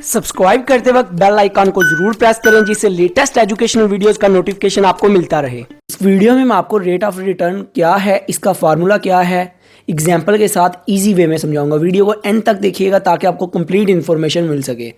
Subscribe करते वक्त bell icon को जरूर प्रेस करें जिससे लेटेस्ट एजुकेशनल वीडियोस का नोटिफिकेशन आपको मिलता रहे। इस वीडियो में मैं आपको रेट ऑफ रिटर्न क्या है, इसका फार्मूला क्या है, एग्जाम्पल के साथ इजी वे में समझाऊंगा। वीडियो को एंड तक देखिएगा ताकि आपको कंप्लीट इन्फॉर्मेशन मिल सके।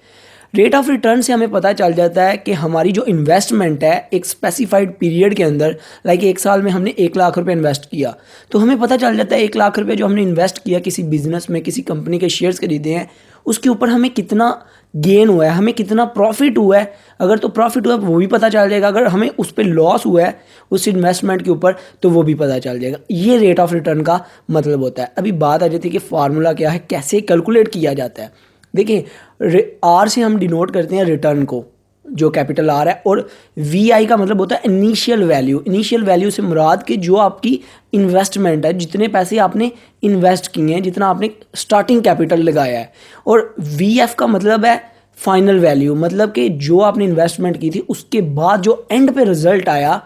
रेट ऑफ रिटर्न से हमें पता चल जाता है कि हमारी जो इन्वेस्टमेंट है एक स्पेसिफाइड पीरियड के अंदर, लाइक एक साल में हमने 1 लाख रुपए इन्वेस्ट किया, तो हमें पता चल जाता है 1 लाख रुपए जो हमने इन्वेस्ट किया किसी बिजनेस में, किसी कंपनी के शेयर्स खरीदे हैं, उसके ऊपर हमें कितना गेन हुआ है, हमें कितना प्रॉफिट हुआ है। अगर तो प्रॉफिट हुआ है वो भी पता चल जाएगा, अगर हमें उस पर लॉस हुआ है उस इन्वेस्टमेंट के ऊपर तो वो भी पता चल जाएगा। ये रेट ऑफ रिटर्न का मतलब होता है। अभी बात आ जाती है कि फार्मूला क्या है, कैसे कैलकुलेट किया जाता है। देखिए, आर से हम डिनोट करते हैं रिटर्न को, जो कैपिटल आर है, और वी आई का मतलब होता है इनिशियल वैल्यू। इनिशियल वैल्यू से मुराद कि जो आपकी इन्वेस्टमेंट है, जितने पैसे आपने इन्वेस्ट किए हैं, जितना आपने स्टार्टिंग कैपिटल लगाया है। और वी एफ का मतलब है फाइनल वैल्यू, मतलब कि जो आपने इन्वेस्टमेंट की थी उसके बाद जो एंड पे रिजल्ट आया,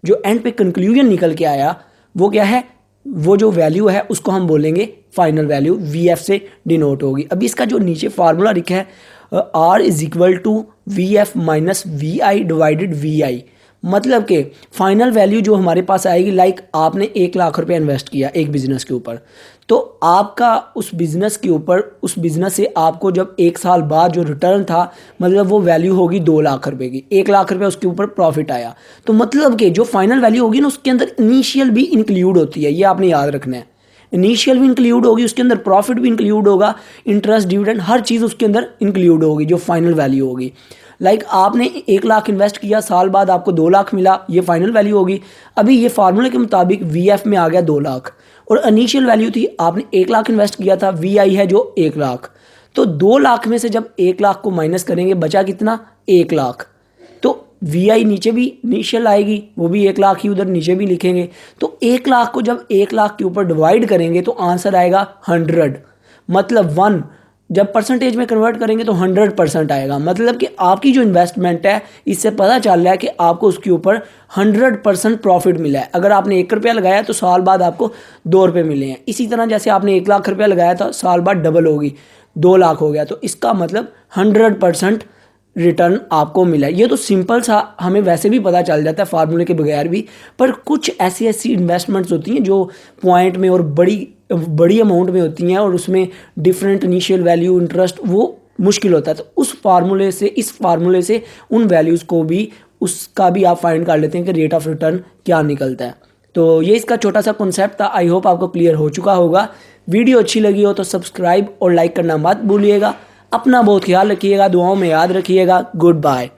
जो एंड पे कंक्लूजन निकल के आया, वो क्या है, वो जो वैल्यू है उसको हम बोलेंगे फाइनल वैल्यू, वी एफ से डिनोट होगी। अभी इसका जो नीचे फार्मूला लिखा है R is equal to V F minus V I divided V I, मतलब कि फाइनल वैल्यू जो हमारे पास आएगी, लाइक आपने 1 लाख रुपए इन्वेस्ट किया एक बिजनेस के ऊपर, तो आपका उस बिजनेस के ऊपर, उस बिजनेस से आपको जब 1 साल बाद जो रिटर्न था, मतलब वो वैल्यू होगी 2 लाख रुपए की। 1 लाख रुपए उसके ऊपर प्रॉफिट आया, तो मतलब कि जो फाइनल वैल्यू होगी ना उसके अंदर इनिशियल भी इंक्लूड होती है, ये आपने याद रखना है। इनिशियल भी इंक्लूड होगी, उसके अंदर प्रॉफिट भी इंक्लूड होगा, इंटरेस्ट, डिविडेंड, हर चीज़ उसके अंदर इंक्लूड होगी जो फाइनल वैल्यू होगी। लाइक आपने 1 लाख इन्वेस्ट किया, साल बाद आपको 2 लाख मिला, ये फाइनल वैल्यू होगी। अभी ये फार्मूले के मुताबिक वी एफ में आ गया 2 लाख, और इनिशियल वैल्यू थी आपने 1 लाख इन्वेस्ट किया था, वी आई है जो 1 लाख। तो 2 लाख में से जब 1 लाख को माइनस करेंगे बचा कितना, 1 लाख। तो वी आई नीचे भी इनिशियल आएगी, वो भी 1 लाख ही उधर नीचे भी लिखेंगे। तो 1 लाख को जब 1 लाख के ऊपर डिवाइड करेंगे तो आंसर आएगा 100, मतलब 1। जब परसेंटेज में कन्वर्ट करेंगे तो 100% आएगा, मतलब कि आपकी जो इन्वेस्टमेंट है इससे पता चल रहा है कि आपको उसके ऊपर 100% प्रॉफिट मिला है। अगर आपने 1 रुपया लगाया तो साल बाद आपको 2 रुपये मिले हैं। इसी तरह जैसे आपने 1 लाख रुपया लगाया था, साल बाद डबल होगी, 2 लाख हो गया, तो इसका मतलब 100% रिटर्न आपको मिला है। ये तो सिंपल सा हमें वैसे भी पता चल जाता है फार्मूले के बगैर भी, पर कुछ ऐसी ऐसी इन्वेस्टमेंट्स होती हैं जो पॉइंट में और बड़ी अमाउंट में होती हैं, और उसमें डिफरेंट इनिशियल वैल्यू, इंटरेस्ट, वो मुश्किल होता है। तो उस फार्मूले से, इस फार्मूले से उन वैल्यूज़ को भी, उसका भी आप फाइंड कर लेते हैं कि रेट ऑफ रिटर्न क्या निकलता है। तो ये इसका छोटा सा कॉन्सेप्ट था, आई होप आपको क्लियर हो चुका होगा। वीडियो अच्छी लगी हो तो सब्सक्राइब और लाइक करना मत भूलिएगा। अपना बहुत ख्याल रखिएगा, दुआओं में याद रखिएगा। Good bye.